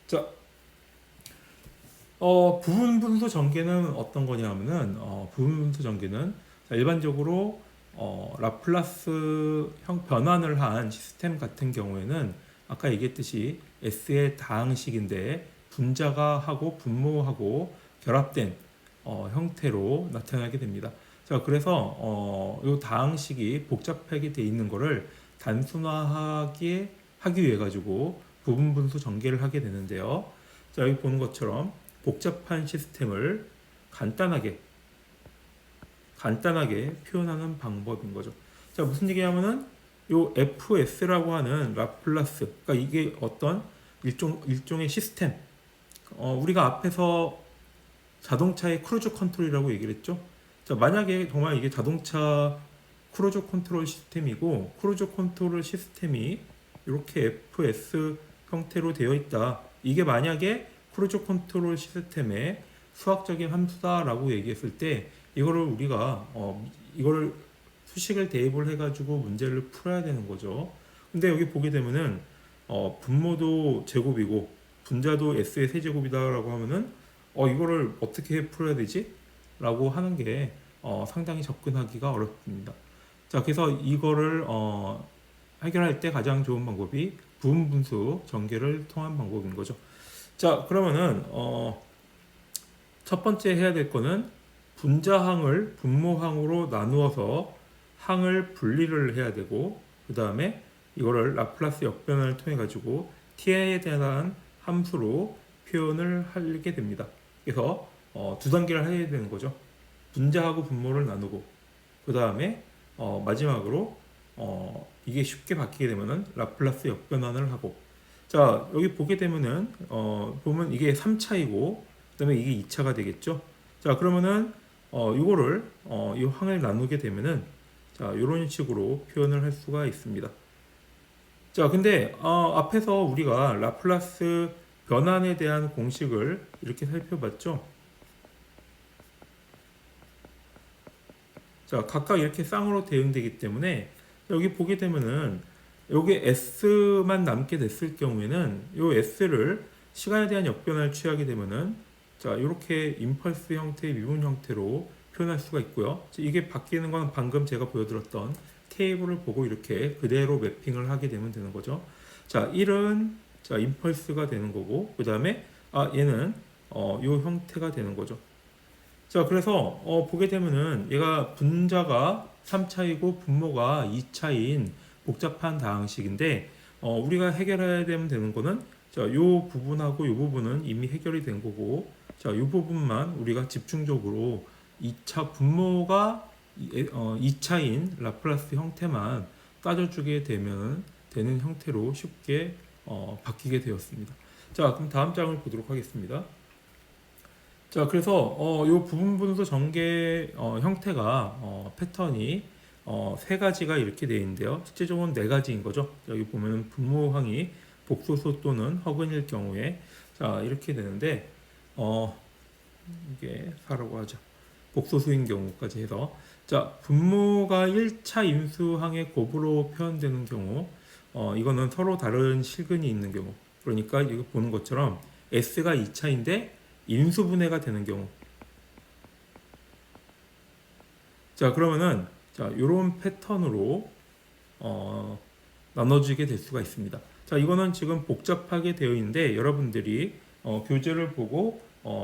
자, 부분 분수 전개는 어떤 거냐면은 부분 분수 전개는 자, 일반적으로 라플라스 형 변환을 한 시스템 같은 경우에는 아까 얘기했듯이 S의 다항식인데 분자가 하고 분모하고 결합된 형태로 나타나게 됩니다. 자, 그래서 이 다항식이 복잡하게 돼 있는 거를 단순화하기 위해 가지고 부분 분수 전개를 하게 되는데요. 자, 여기 보는 것처럼 복잡한 시스템을 간단하게 표현하는 방법인 거죠. 자, 무슨 얘기냐면은 요 FS라고 하는 라플라스, 그러니까 이게 어떤 일종의 시스템. 우리가 앞에서 자동차의 크루즈 컨트롤이라고 얘기를 했죠. 자, 만약에 정말 이게 자동차 크루즈 컨트롤 시스템이고 크루즈 컨트롤 시스템이 이렇게 FS 형태로 되어 있다. 이게 만약에 크루즈 컨트롤 시스템의 수학적인 함수다라고 얘기했을 때 이거를 우리가 이거를 수식을 대입을 해가지고 문제를 풀어야 되는 거죠. 근데 여기 보게 되면은 분모도 제곱이고 분자도 s의 세제곱이다라고 하면은 이거를 어떻게 풀어야 되지? 라고 하는 게 상당히 접근하기가 어렵습니다. 자, 그래서 이거를 해결할 때 가장 좋은 방법이 부분 분수 전개를 통한 방법인 거죠. 자, 그러면은 첫 번째 해야 될 거는 분자항을 분모항으로 나누어서 항을 분리를 해야 되고, 그 다음에 이거를 라플라스 역변을 통해 가지고 t에 대한 함수로 표현을 하게 됩니다. 그래서 두 단계를 해야 되는 거죠. 분자하고 분모를 나누고, 그 다음에 마지막으로 이게 쉽게 바뀌게 되면은 라플라스 역변환을 하고. 자, 여기 보게 되면은 보면 이게 3차이고 그다음에 이게 2차가 되겠죠. 자, 그러면은 이거를 이 항을 나누게 되면은 자, 이런 식으로 표현을 할 수가 있습니다. 자, 근데 앞에서 우리가 라플라스 변환에 대한 공식을 이렇게 살펴봤죠. 자, 각각 이렇게 쌍으로 대응되기 때문에 여기 보게 되면은 여기 s만 남게 됐을 경우에는 이 s를 시간에 대한 역변을 취하게 되면은 자, 이렇게 임펄스 형태의 미분 형태로 표현할 수가 있고요. 이게 바뀌는 건 방금 제가 보여드렸던 테이블을 보고 이렇게 그대로 매핑을 하게 되면 되는 거죠. 자, 1은 자, 임펄스가 되는 거고, 그 다음에 얘는 이 형태가 되는 거죠. 자, 그래서 보게 되면은 얘가 분자가 3차이고 분모가 2차인 복잡한 다항식인데 우리가 해결해야 되는 거는 자, 요 부분하고 요 부분은 이미 해결이 된 거고 자, 요 부분만 우리가 집중적으로 2차 분모가 2차인 라플라스 형태만 따져주게 되면 되는 형태로 쉽게 바뀌게 되었습니다. 자, 그럼 다음 장을 보도록 하겠습니다. 자, 그래서 이 부분 분수 전개 형태가 패턴이 세 가지가 이렇게 되어 있는데요. 실제적으로는 네 가지인 거죠. 여기 보면 분모항이 복소수 또는 허근일 경우에 자, 이렇게 되는데 이게 4라고 하죠. 복소수인 경우까지 해서 자, 분모가 1차 임수항의 곱으로 표현되는 경우 이거는 서로 다른 실근이 있는 경우, 그러니까 이거 보는 것처럼 S가 2차인데 인수분해가 되는 경우. 자, 그러면은 자, 이런 패턴으로 나눠지게 될 수가 있습니다. 자, 이거는 지금 복잡하게 되어 있는데 여러분들이 교재를 보고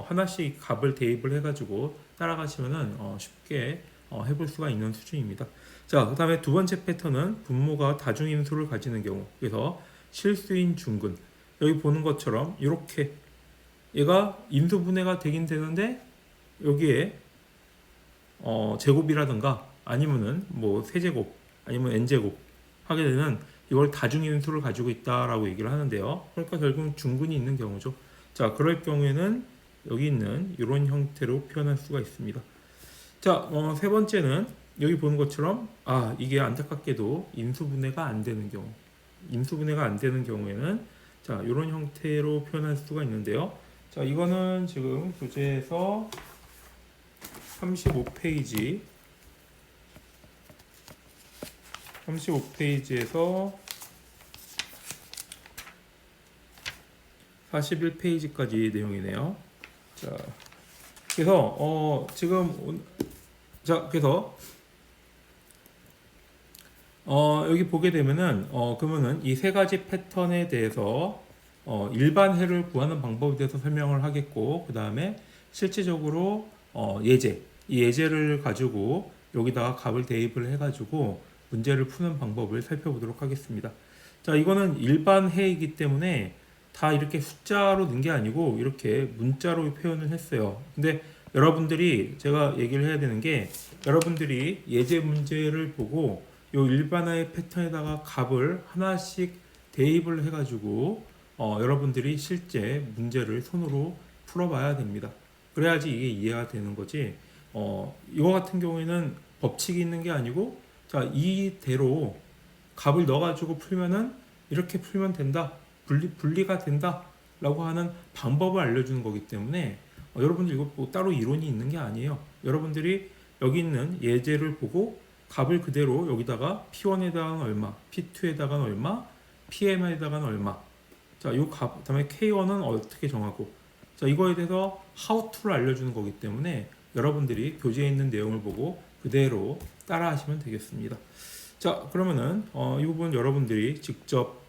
하나씩 값을 대입을 해가지고 따라가시면은 쉽게 해볼 수가 있는 수준입니다. 자, 그 다음에 두 번째 패턴은 분모가 다중인수를 가지는 경우. 그래서 실수인 중근. 여기 보는 것처럼 이렇게 얘가 인수분해가 되긴 되는데 여기에 제곱이라든가 아니면은 뭐 세제곱 아니면 n제곱 하게 되는 이걸 다중인수를 가지고 있다라고 얘기를 하는데요. 그러니까 결국 중근이 있는 경우죠. 자, 그럴 경우에는 여기 있는 이런 형태로 표현할 수가 있습니다. 자, 세 번째는 여기 보는 것처럼 이게 안타깝게도 인수분해가 안 되는 경우. 인수분해가 안 되는 경우에는 자, 이런 형태로 표현할 수가 있는데요. 자, 이거는 지금 교재에서 35페이지에서 41페이지까지 내용이네요. 자, 그래서 그래서 여기 보게 되면은 그러면은 이 세 가지 패턴에 대해서 일반 해를 구하는 방법에 대해서 설명을 하겠고, 그 다음에 실질적으로 이 예제를 가지고 여기다가 값을 대입을 해가지고 문제를 푸는 방법을 살펴보도록 하겠습니다. 자, 이거는 일반 해이기 때문에 다 이렇게 숫자로 넣은 게 아니고 이렇게 문자로 표현을 했어요. 근데 여러분들이 제가 얘기를 해야 되는 게, 여러분들이 예제 문제를 보고 요 일반화의 패턴에다가 값을 하나씩 대입을 해가지고 여러분들이 실제 문제를 손으로 풀어봐야 됩니다. 그래야지 이게 이해가 되는 거지. 이거 같은 경우에는 법칙이 있는 게 아니고, 자, 이대로 값을 넣어가지고 풀면은 이렇게 풀면 된다, 분리가 된다 라고 하는 방법을 알려주는 거기 때문에 여러분들 이거 뭐 따로 이론이 있는 게 아니에요. 여러분들이 여기 있는 예제를 보고 값을 그대로 여기다가 P1에다가는 얼마, P2에다가는 얼마, PM에다가는 얼마, 자, 요 값, 그다음에 K1은 어떻게 정하고, 자, 이거에 대해서 how to를 알려주는 거기 때문에 여러분들이 교재에 있는 내용을 보고 그대로 따라 하시면 되겠습니다. 자, 그러면은 이 부분 여러분들이 직접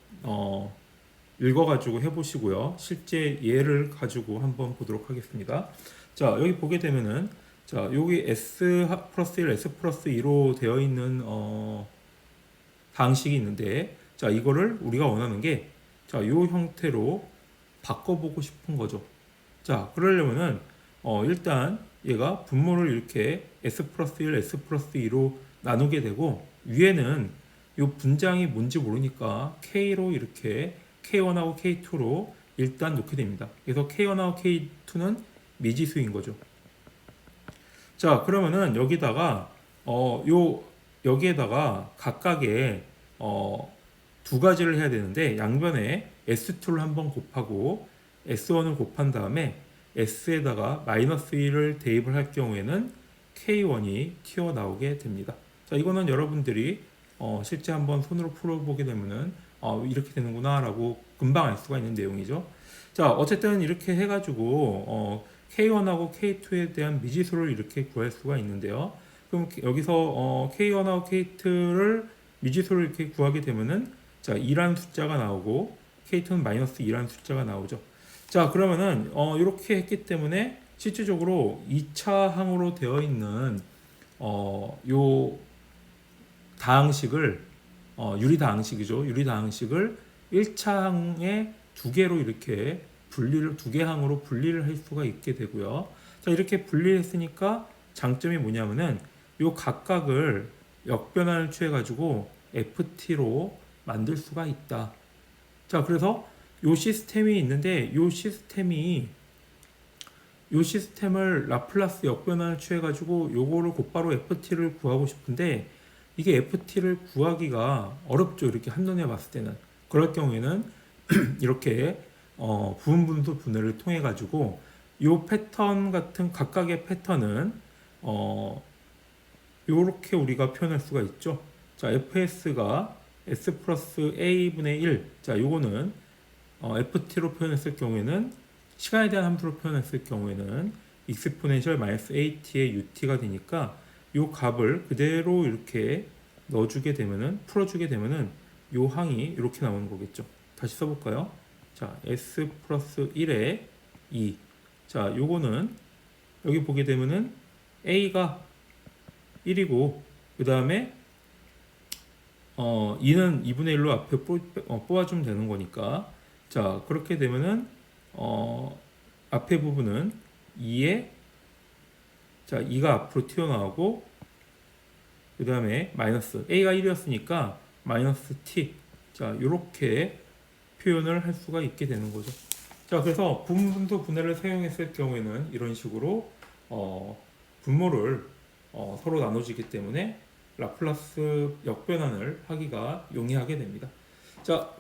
읽어가지고 해보시고요. 실제 예를 가지고 한번 보도록 하겠습니다. 자, 여기 보게 되면은, 자, 여기 S 플러스 1, S 플러스 2로 되어 있는 방식이 있는데, 자, 이거를 우리가 원하는 게, 자, 이 형태로 바꿔보고 싶은 거죠. 자, 그러려면은 일단 얘가 분모를 이렇게 S 플러스 1, S 플러스 2로 나누게 되고, 위에는 이 분장이 뭔지 모르니까 K로 이렇게 K1하고 K2로 일단 놓게 됩니다. 그래서 K1하고 K2는 미지수인 거죠. 자, 그러면은 여기다가 여기에다가 각각의 두 가지를 해야 되는데, 양변에 S2를 한번 곱하고 S1을 곱한 다음에 S에다가 마이너스 1을 대입을 할 경우에는 K1이 튀어나오게 됩니다. 자, 이거는 여러분들이 실제 한번 손으로 풀어보게 되면은 이렇게 되는구나 라고 금방 알 수가 있는 내용이죠. 자, 어쨌든 이렇게 해가지고 K1하고 K2에 대한 미지수를 이렇게 구할 수가 있는데요. 그럼 여기서 K1하고 K2를 미지수를 이렇게 구하게 되면은, 자, 2라는 숫자가 나오고 K2는 마이너스 2라는 숫자가 나오죠. 자, 그러면은 이렇게 했기 때문에 실질적으로 2차 항으로 되어 있는 요 다항식을 유리다항식이죠. 유리다항식을 1차 항에 두 개로 이렇게 두 개 항으로 분리를 할 수가 있게 되고요. 자, 이렇게 분리했으니까 장점이 뭐냐면은 요 각각을 역변환을 취해 가지고 FT로 만들 수가 있다. 자, 그래서 요 시스템이 있는데, 요 시스템을 라플라스 역변환을 취해 가지고 요거를 곧바로 FT를 구하고 싶은데, 이게 FT를 구하기가 어렵죠. 이렇게 한눈에 봤을 때는. 그럴 경우에는 이렇게 부분분수 분해를 통해 가지고 요 패턴 같은 각각의 패턴은 요렇게 우리가 표현할 수가 있죠. 자, fs가 s 플러스 a분의 1. 자, 요거는 ft로 표현했을 경우에는, 시간에 대한 함수로 표현했을 경우에는 exponential 마이너스 at의 ut가 되니까 요 값을 그대로 이렇게 넣어주게 되면은, 풀어주게 되면은 요 항이 이렇게 나오는 거겠죠. 다시 써볼까요? 자, s 플러스 1에 2. 자, 요거는 여기 보게 되면은 a가 1이고, 그 다음에 2는 2분의 1로 앞에 뽑아주면 되는 거니까, 자, 그렇게 되면은 앞에 부분은 2에, 자, 2가 앞으로 튀어나오고, 그 다음에 마이너스, a가 1이었으니까 마이너스 t. 자, 요렇게 표현을 할 수가 있게 되는 거죠. 자, 그래서 분분수 분해를 사용했을 경우에는 이런 식으로 분모를 서로 나눠지기 때문에 라플라스 역변환을 하기가 용이하게 됩니다. 자,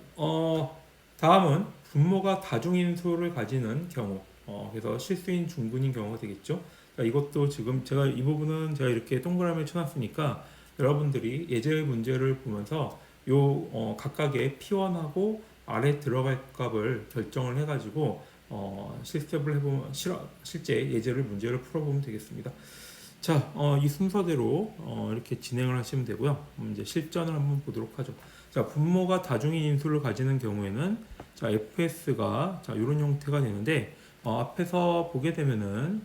다음은 분모가 다중인수를 가지는 경우, 그래서 실수인 중근인 경우가 되겠죠. 자, 이것도 지금 제가 이 부분은 제가 이렇게 동그라미를 쳐놨으니까 여러분들이 예제 문제를 보면서 요 각각의 P1하고 아래 들어갈 값을 결정을 해가지고 실습을 해보면 실제 예제를 문제를 풀어보면 되겠습니다. 자, 이 순서대로 이렇게 진행을 하시면 되고요. 이제 실전을 한번 보도록 하죠. 자, 분모가 다중인 인수를 가지는 경우에는 자, fs가 자, 이런 형태가 되는데 앞에서 보게 되면은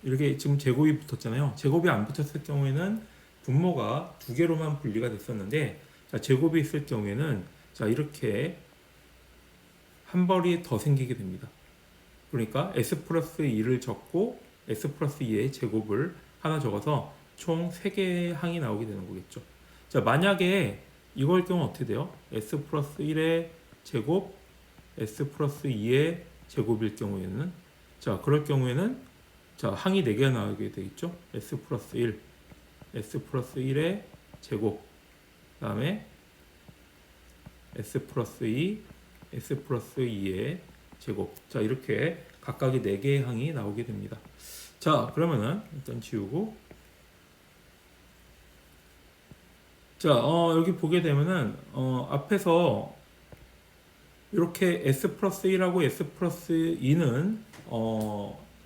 이렇게 지금 제곱이 붙었잖아요. 제곱이 안 붙었을 경우에는 분모가 두 개로만 분리가 됐었는데 자, 제곱이 있을 경우에는 자, 이렇게 한 벌이 더 생기게 됩니다. 그러니까 s 플러스 2를 적고 s 플러스 2의 제곱을 하나 적어서 총 3개의 항이 나오게 되는 거겠죠. 자, 만약에 이걸 경우 어떻게 돼요? s 플러스 1의 제곱, s 플러스 2의 제곱일 경우에는 자, 그럴 경우에는 자, 항이 4개가 나오게 되겠죠. s 플러스 1, s 플러스 1의 제곱, 그 다음에 s 플러스 2, s 플러스 2의 제곱. 자, 이렇게 각각의 4개의 항이 나오게 됩니다. 자, 그러면은 일단 지우고 자, 여기 보게 되면은 앞에서 이렇게 s 플러스 1하고 s 플러스 2는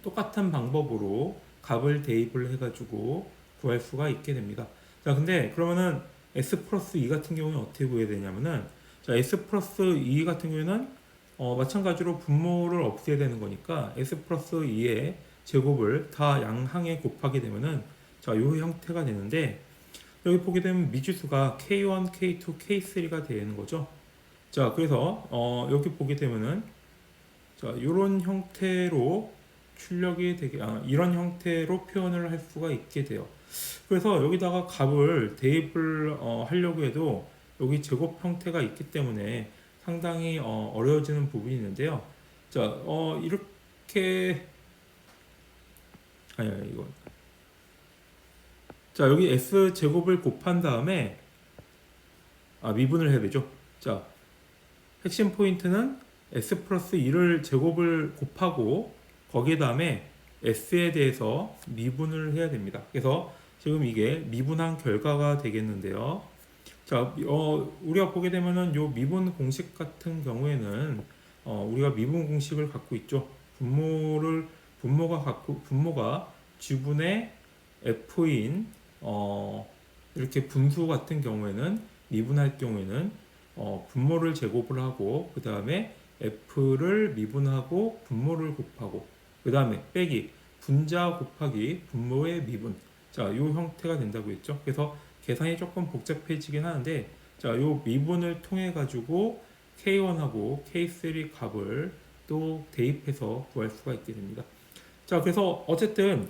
똑같은 방법으로 값을 대입을 해가지고 구할 수가 있게 됩니다. 자, 근데 그러면은 s 플러스 2 같은 경우는 어떻게 구해야 되냐면은 자, s 플러스 2 같은 경우에는 마찬가지로 분모를 없애야 되는 거니까 s 플러스 2의 제곱을 다 양항에 곱하게 되면은 자, 요 형태가 되는데 여기 보게 되면 미지수가 k1, k2, k3가 되는 거죠. 자, 그래서 여기 보게 되면은 자, 이런 형태로 출력이 되게 이런 형태로 표현을 할 수가 있게 돼요. 그래서 여기다가 값을 대입을 하려고 해도 여기 제곱 형태가 있기 때문에 상당히 어려워지는 부분이 있는데요. 자, 이렇게 아니 이거 자, 여기 s 제곱을 곱한 다음에 미분을 해야 되죠. 자, 핵심 포인트는 s 플러스 2를 제곱을 곱하고 거기에 다음에 s에 대해서 미분을 해야 됩니다. 그래서 지금 이게 미분한 결과가 되겠는데요. 자, 우리가 보게 되면은 요 미분 공식 같은 경우에는 우리가 미분 공식을 갖고 있죠. 분모가 g분의 f인 이렇게 분수 같은 경우에는 미분할 경우에는 분모를 제곱을 하고 그 다음에 f를 미분하고 분모를 곱하고 그 다음에 빼기 분자 곱하기 분모의 미분 자, 요 형태가 된다고 했죠. 그래서 계산이 조금 복잡해지긴 하는데 자, 요 미분을 통해 가지고 k1하고 k3 값을 또 대입해서 구할 수가 있게 됩니다. 자, 그래서 어쨌든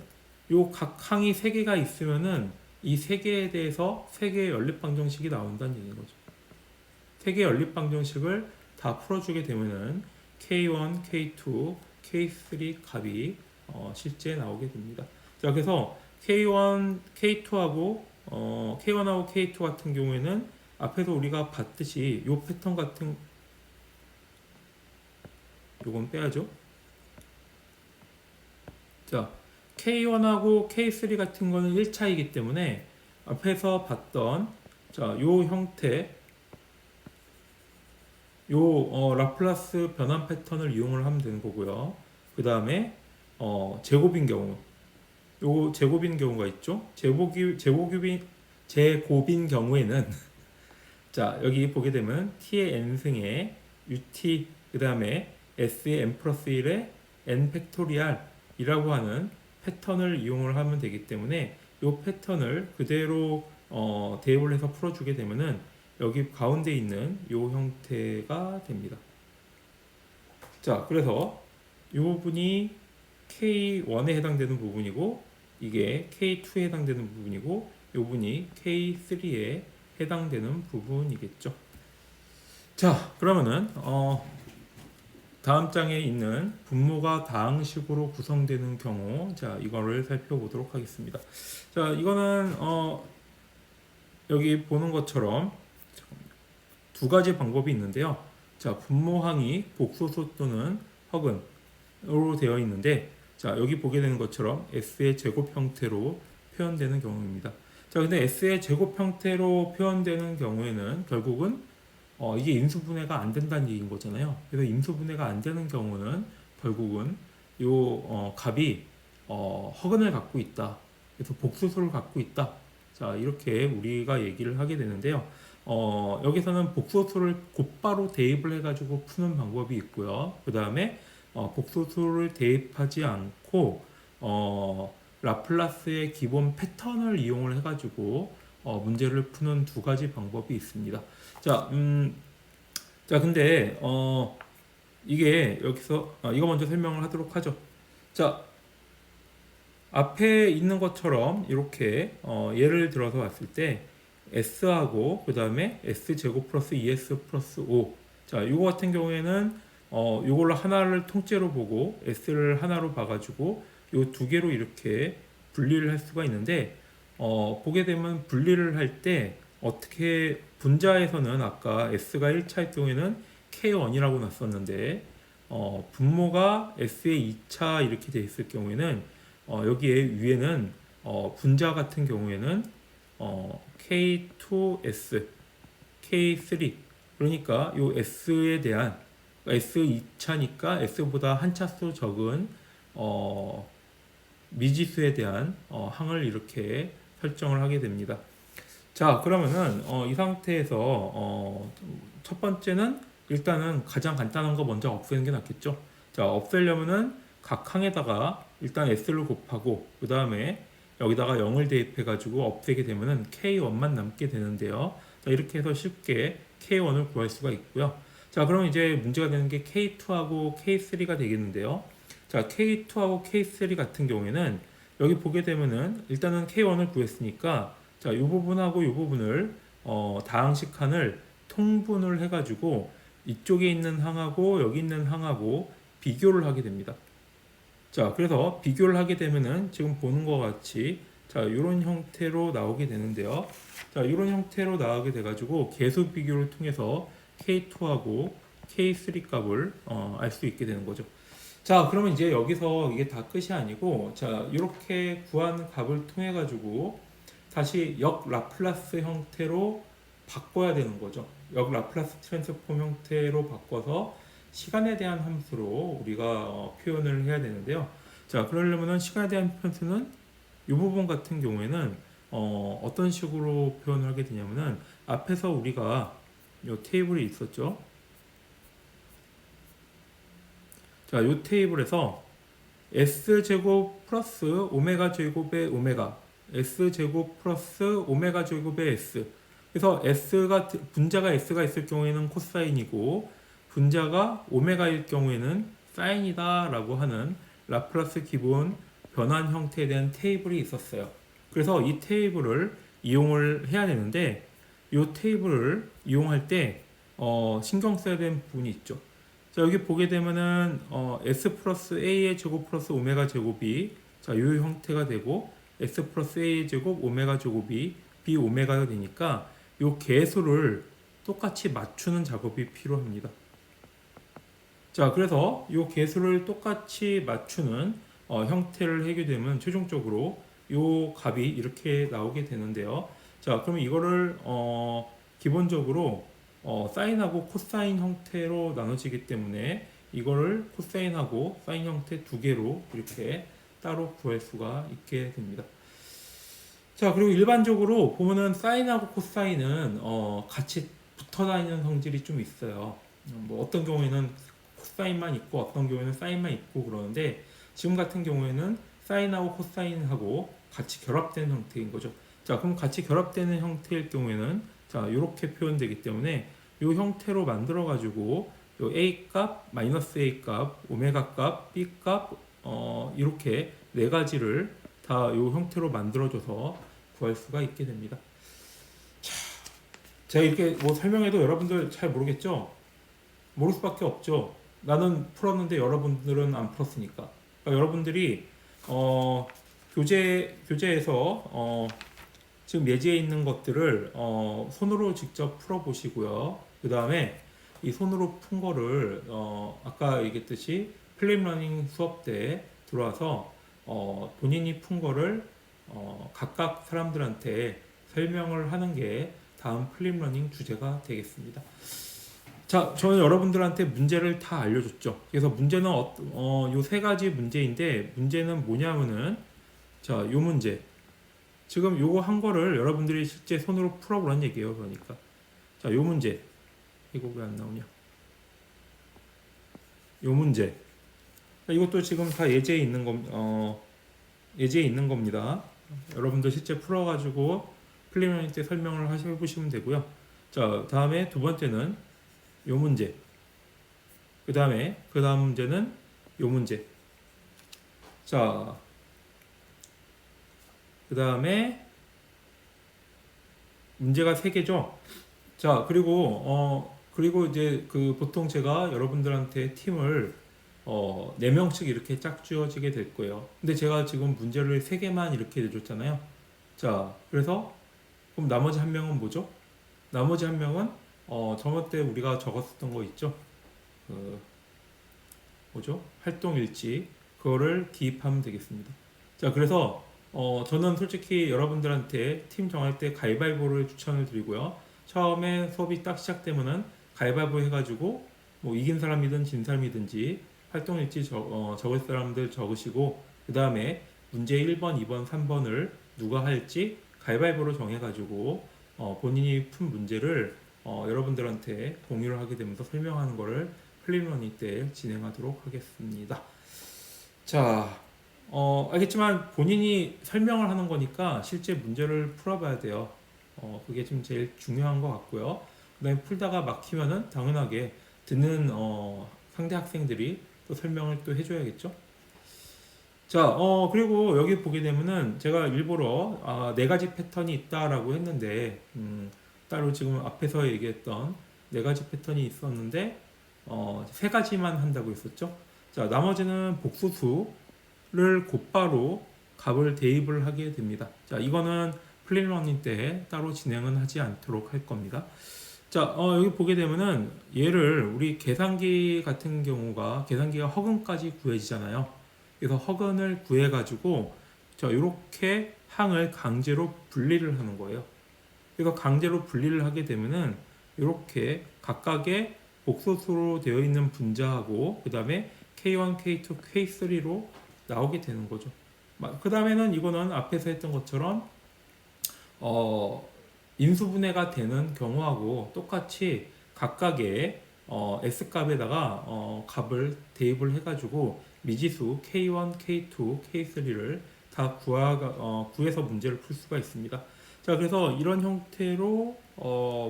요 각 항이 3개가 있으면은 이 3개에 대해서 3개의 연립방정식이 나온다는 얘기인 거죠. 3개의 연립방정식을 다 풀어주게 되면은 K1, K2, K3 값이 실제 나오게 됩니다. 자, 그래서 K1, K2하고 K1하고 K2 같은 경우에는 앞에서 우리가 봤듯이 요 패턴 같은 요건 빼야죠. 자, K1하고 K3 같은 거는 1차이기 때문에 앞에서 봤던 자, 요 형태 요 라플라스 변환 패턴을 이용을 하면 되는 거고요. 그 다음에 제곱인 경우 요 제곱인 경우가 있죠. 제곱인 경우에는 자, 여기 보게 되면 t의 n승에 ut 그 다음에 s의 n 플러스 1의 n 팩토리알이라고 하는 패턴을 이용을 하면 되기 때문에 이 패턴을 그대로 대입을 해서 풀어주게 되면은 여기 가운데 있는 이 형태가 됩니다. 자, 그래서 이 부분이 K1에 해당되는 부분이고 이게 K2에 해당되는 부분이고 이 부분이 K3에 해당되는 부분이겠죠. 자, 그러면은 다음 장에 있는 분모가 다항식으로 구성되는 경우 자, 이거를 살펴보도록 하겠습니다. 자, 이거는 여기 보는 것처럼 두 가지 방법이 있는데요. 자, 분모항이 복소수 또는 허근으로 되어 있는데 자, 여기 보게 되는 것처럼 s의 제곱 형태로 표현되는 경우입니다. 자, 근데 s의 제곱 형태로 표현되는 경우에는 결국은 이게 인수분해가 안 된다는 얘기인 거잖아요. 그래서 인수분해가 안 되는 경우는 결국은 요 값이 허근을 갖고 있다. 그래서 복소수를 갖고 있다. 자, 이렇게 우리가 얘기를 하게 되는데요. 여기서는 복소수를 곧바로 대입을 해가지고 푸는 방법이 있고요. 그 다음에 복소수를 대입하지 않고 라플라스의 기본 패턴을 이용을 해가지고 문제를 푸는 두 가지 방법이 있습니다. 자, 근데 이게 여기서 이거 먼저 설명을 하도록 하죠. 자, 앞에 있는 것처럼 이렇게 예를 들어서 봤을 때 S하고 그 다음에 S제곱 플러스 2S 플러스 5. 자, 이거 같은 경우에는 이걸로 하나를 통째로 보고 S를 하나로 봐가지고 이 두 개로 이렇게 분리를 할 수가 있는데 보게 되면 분리를 할 때 어떻게 분자에서는 아까 S가 1차일 경우에는 K1이라고 놨었는데 분모가 S의 2차 이렇게 돼 있을 경우에는 여기에 위에는 분자 같은 경우에는 K2S, K3 그러니까 요 S에 대한 S 2차니까 S보다 한 차수 적은 미지수에 대한 항을 이렇게 설정을 하게 됩니다. 자, 그러면은 이 상태에서 첫 번째는 일단은 가장 간단한 거 먼저 없애는 게 낫겠죠. 자, 없애려면은 각 항에다가 일단 S를 곱하고 그 다음에 여기다가 0을 대입해 가지고 없애게 되면은 K1만 남게 되는데요. 자, 이렇게 해서 쉽게 K1을 구할 수가 있고요. 자, 그럼 이제 문제가 되는 게 K2하고 K3가 되겠는데요. 자, K2하고 K3 같은 경우에는 여기 보게 되면은 일단은 K1을 구했으니까 자, 이 부분하고 이 부분을 다항식칸을 통분을 해가지고 이쪽에 있는 항하고 여기 있는 항하고 비교를 하게 됩니다. 자, 그래서 비교를 하게 되면은 지금 보는 것 같이 자, 이런 형태로 나오게 되는데요. 자, 이런 형태로 나오게 돼가지고 계수 비교를 통해서 K2하고 K3 값을 알 수 있게 되는 거죠. 자, 그러면 이제 여기서 이게 다 끝이 아니고 자, 이렇게 구한 값을 통해 가지고 다시 역 라플라스 형태로 바꿔야 되는 거죠. 역 라플라스 트랜스폼 형태로 바꿔서 시간에 대한 함수로 우리가 표현을 해야 되는데요. 자, 그러려면은 시간에 대한 함수는 이 부분 같은 경우에는 어떤 식으로 표현을 하게 되냐면은 앞에서 우리가 이 테이블이 있었죠. 자, 이 테이블에서 S제곱 플러스 오메가 제곱의 오메가 S제곱 플러스 오메가 제곱의 S. 그래서 분자가 S가 있을 경우에는 코사인이고 분자가 오메가일 경우에는 사인이다 라고 하는 라플라스 기본 변환 형태에 대한 테이블이 있었어요. 그래서 이 테이블을 이용을 해야 되는데 이 테이블을 이용할 때 신경 써야 되는 부분이 있죠. 자, 여기 보게 되면은 S 플러스 A의 제곱 플러스 오메가 제곱이 자, 이 형태가 되고 S 플러스 A의 제곱 오메가 제곱이 B 오메가가 되니까 이 계수를 똑같이 맞추는 작업이 필요합니다. 자, 그래서 이 계수를 똑같이 맞추는 형태를 하게 되면 최종적으로 이 값이 이렇게 나오게 되는데요. 자, 그러면 이거를 기본적으로 사인하고 코사인 형태로 나눠지기 때문에 이거를 코사인하고 사인 형태 두 개로 이렇게 따로 구할 수가 있게 됩니다. 자, 그리고 일반적으로 보면은 사인하고 코사인은 같이 붙어 다니는 성질이 좀 있어요. 뭐 어떤 경우에는 코사인만 있고 어떤 경우에는 사인만 있고 그러는데 지금 같은 경우에는 사인하고 코사인하고 같이 결합된 형태인 거죠. 자, 그럼 같이 결합되는 형태일 경우에는 자, 이렇게 표현되기 때문에 이 형태로 만들어 가지고 요 A 값, 마이너스 A 값, 오메가 값, B 값 이렇게 네 가지를 다 이 형태로 만들어줘서 구할 수가 있게 됩니다. 자, 제가 이렇게 뭐 설명해도 여러분들 잘 모르겠죠? 모를 수밖에 없죠. 나는 풀었는데 여러분들은 안 풀었으니까. 그러니까 여러분들이 교재에서 지금 예제에 있는 것들을 손으로 직접 풀어보시고요. 그 다음에 이 손으로 푼 거를 아까 얘기했듯이 플립러닝 수업 때 들어와서 본인이 푼 거를 각각 사람들한테 설명을 하는 게 다음 플립러닝 주제가 되겠습니다. 자, 저는 여러분들한테 문제를 다 알려줬죠. 그래서 문제는 요 세 가지 문제인데 문제는 뭐냐면은 자, 요 문제. 지금 요거 한 거를 여러분들이 실제 손으로 풀어보라는 얘기예요. 그러니까 자, 요 문제. 이거 왜 안 나오냐? 요 문제. 이것도 지금 다 예제에 있는 겁니다. 여러분들 실제 풀어가지고 플리머니 때 설명을 해보시면 되고요. 자, 다음에 두 번째는 요 문제. 그 다음 문제는 요 문제. 자, 그 다음에 문제가 세 개죠. 자, 그리고 이제 그 보통 제가 여러분들한테 팀을 4명씩 이렇게 짝 지어지게 될 거예요. 근데 제가 지금 문제를 3개만 이렇게 내줬잖아요. 자, 그래서 그럼 나머지 한 명은 뭐죠? 나머지 한 명은 저번 때 우리가 적었었던 거 있죠? 그 뭐죠? 활동일지 그거를 기입하면 되겠습니다. 자, 그래서 저는 솔직히 여러분들한테 팀 정할 때 가위바위보를 추천을 드리고요. 처음에 수업이 딱 시작되면은 가위바위보 해가지고 뭐 이긴 사람이든 진 사람이든지 활동일지 적을 사람들 적으시고 그 다음에 문제 1번, 2번, 3번을 누가 할지 가위바위보로 정해가지고 본인이 푼 문제를 여러분들한테 공유를 하게 되면서 설명하는 거를 플리러닝 때 진행하도록 하겠습니다. 자, 알겠지만 본인이 설명을 하는 거니까 실제 문제를 풀어봐야 돼요. 그게 지금 제일 중요한 것 같고요. 그 다음에 풀다가 막히면은 당연하게 듣는 상대 학생들이 또 설명을 또 해줘야겠죠. 자, 그리고 여기 보게 되면은 제가 일부러 4가지 패턴이 있다라고 했는데, 따로 지금 앞에서 얘기했던 4가지 패턴이 있었는데, 3가지만 한다고 했었죠. 자, 나머지는 복소수를 곧바로 값을 대입을 하게 됩니다. 자, 이거는 플레이러닝 때 따로 진행은 하지 않도록 할 겁니다. 자, 여기 보게 되면은 얘를 우리 계산기 같은 경우가 계산기가 허근까지 구해지잖아요. 그래서 허근을 구해가지고 자, 이렇게 항을 강제로 분리를 하는 거예요. 그래서 강제로 분리를 하게 되면은 이렇게 각각의 복소수로 되어 있는 분자하고 그 다음에 K1, K2, K3로 나오게 되는 거죠. 그 다음에는 이거는 앞에서 했던 것처럼 인수분해가 되는 경우하고 똑같이 각각의 S값에다가 값을 대입을 해가지고 미지수 K1, K2, K3를 다 구해서 문제를 풀 수가 있습니다. 자, 그래서 이런 형태로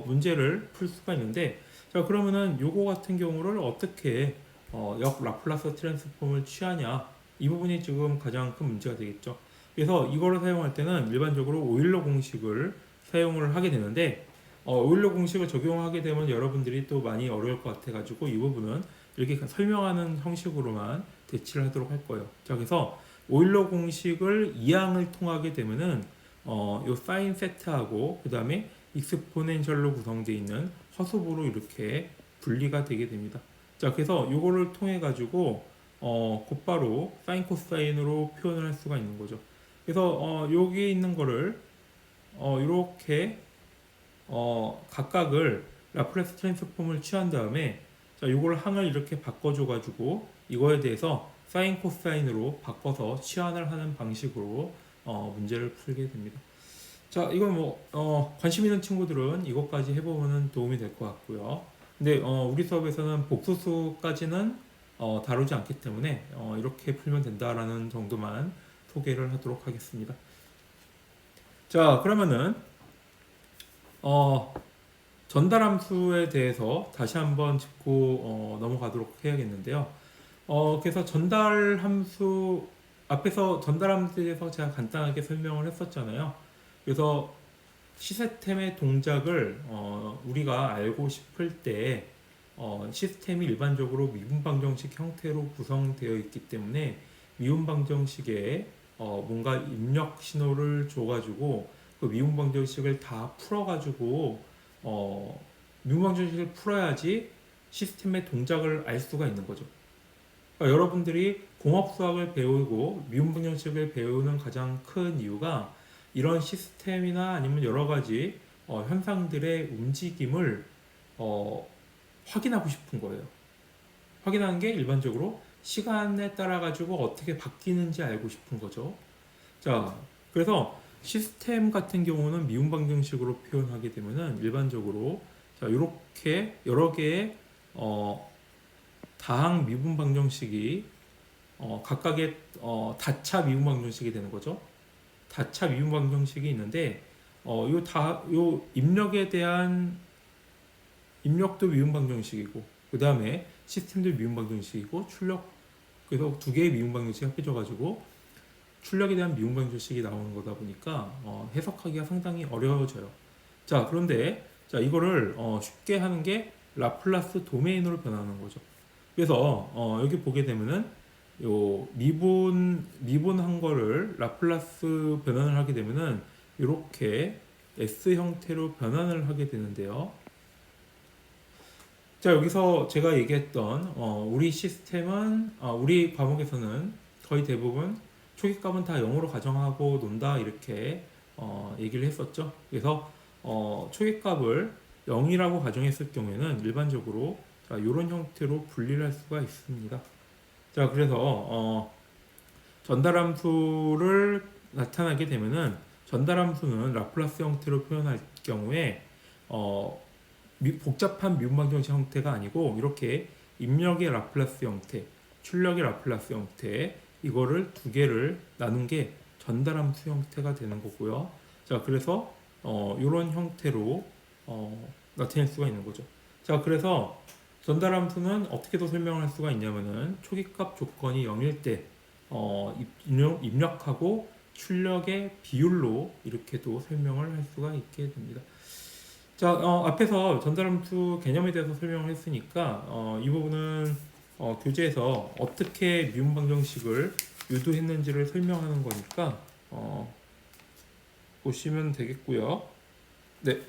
문제를 풀 수가 있는데 자, 그러면은 요거 같은 경우를 어떻게 역 라플라스 트랜스폼을 취하냐 이 부분이 지금 가장 큰 문제가 되겠죠. 그래서 이거를 사용할 때는 일반적으로 오일러 공식을 사용을 하게 되는데 오일러 공식을 적용하게 되면 여러분들이 또 많이 어려울 것 같아 가지고 이 부분은 이렇게 설명하는 형식으로만 대치를 하도록 할 거예요. 자, 그래서 오일러 공식을 이항을 통하게 되면은 요 사인 세트하고 그 다음에 익스포넨셜로 구성되어 있는 허수보로 이렇게 분리가 되게 됩니다. 자, 그래서 이거를 통해 가지고 곧바로 사인 코사인으로 표현을 할 수가 있는 거죠. 그래서 여기 있는 거를 이렇게 각각을 라플라스 트랜스폼을 취한 다음에 자, 이걸 항을 이렇게 바꿔줘 가지고 이거에 대해서 사인 코사인으로 바꿔서 치환을 하는 방식으로 문제를 풀게 됩니다. 자, 이건 뭐 관심 있는 친구들은 이것까지 해보면 도움이 될 것 같고요. 근데 우리 수업에서는 복소수까지는 다루지 않기 때문에 이렇게 풀면 된다라는 정도만 소개를 하도록 하겠습니다. 자, 그러면은 전달함수에 대해서 다시 한번 짚고 넘어가도록 해야겠는데요. 그래서 전달함수 앞에서 전달함수에 대해서 제가 간단하게 설명을 했었잖아요. 그래서 시스템의 동작을 우리가 알고 싶을 때 시스템이 일반적으로 미분방정식 형태로 구성되어 있기 때문에 미분방정식에 뭔가 입력 신호를 줘가지고 그 미분방정식을 다 풀어가지고 미분방정식을 풀어야지 시스템의 동작을 알 수가 있는 거죠. 그러니까 여러분들이 공업수학을 배우고 미분방정식을 배우는 가장 큰 이유가 이런 시스템이나 아니면 여러 가지 현상들의 움직임을 확인하고 싶은 거예요. 확인하는 게 일반적으로 시간에 따라 가지고 어떻게 바뀌는지 알고 싶은 거죠. 자, 그래서 시스템 같은 경우는 미분 방정식으로 표현하게 되면은 일반적으로 자, 이렇게 여러 개의 다항 미분 방정식이 각각의 다차 미분 방정식이 되는 거죠. 다차 미분 방정식이 있는데 요 입력에 대한 입력도 미분 방정식이고 그 다음에 시스템도 미분 방정식이고 출력 그래서 두 개의 미분 방정식이 합해져 가지고 출력에 대한 미분 방정식이 나오는 거다 보니까 해석하기가 상당히 어려워져요. 자, 그런데 자, 이거를 쉽게 하는 게 라플라스 도메인으로 변하는 거죠. 그래서 여기 보게 되면은 요 미분한 거를 라플라스 변환을 하게 되면은 이렇게 S 형태로 변환을 하게 되는데요. 자, 여기서 제가 얘기했던 우리 시스템은 우리 과목에서는 거의 대부분 초기값은 다 0으로 가정하고 논다 이렇게 얘기를 했었죠. 그래서 초기값을 0이라고 가정했을 경우에는 일반적으로 자, 이런 형태로 분리를 할 수가 있습니다. 자, 그래서 전달함수를 나타나게 되면은 전달함수는 라플라스 형태로 표현할 경우에 복잡한 미분방정식 형태가 아니고 이렇게 입력의 라플라스 형태, 출력의 라플라스 형태 이거를 두 개를 나눈 게 전달함수 형태가 되는 거고요. 자, 그래서 이런 형태로 나타낼 수가 있는 거죠. 자, 그래서 전달함수는 어떻게 더 설명할 수가 있냐면은 초기값 조건이 0일 때 입력하고 출력의 비율로 이렇게도 설명을 할 수가 있게 됩니다. 자, 앞에서 전달함수 개념에 대해서 설명을 했으니까 이 부분은 교재에서 어떻게 미분 방정식을 유도했는지를 설명하는 거니까 보시면 되겠고요. 네.